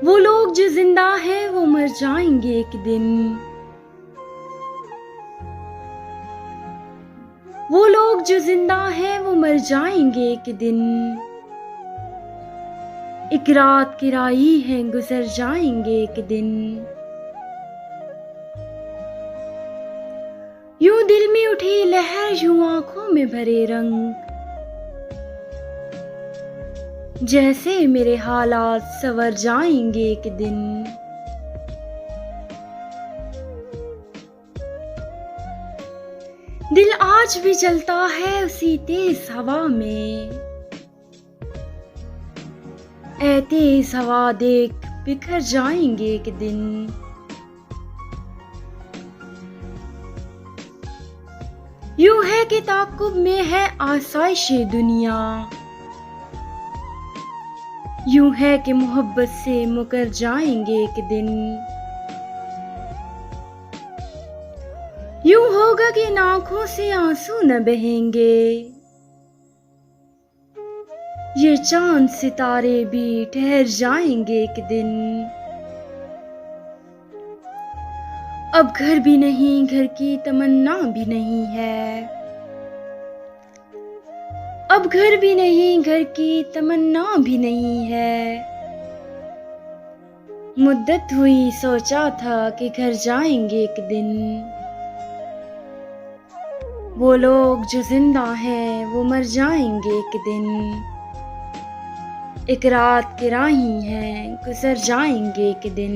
वो लोग जो जिंदा हैं वो मर जाएंगे एक दिन। वो लोग जो जिंदा हैं वो मर जाएंगे एक दिन। एक रात की राही है गुजर जाएंगे एक दिन। यूं दिल में उठी लहर, यूं आंखों में भरे रंग, जैसे मेरे हालात संवर जाएंगे एक दिन। दिल आज भी चलता है उसी तेज हवा में, ऐ तेज हवा देख बिखर जाएंगे एक दिन। यूं है कि ताक़ुब में है आसाइशे दुनिया, यूं है कि मोहब्बत से मुकर जाएंगे एक दिन। यूं होगा कि आंखों से आंसू न बहेंगे, ये चांद सितारे भी ठहर जाएंगे एक दिन। अब घर भी नहीं, घर की तमन्ना भी नहीं है। अब घर भी नहीं, घर की तमन्ना भी नहीं है। मुद्दत हुई सोचा था कि घर जाएंगे एक दिन। वो लोग जो जिंदा हैं वो मर जाएंगे एक दिन। एक रात की राही हैं गुजर जाएंगे एक दिन।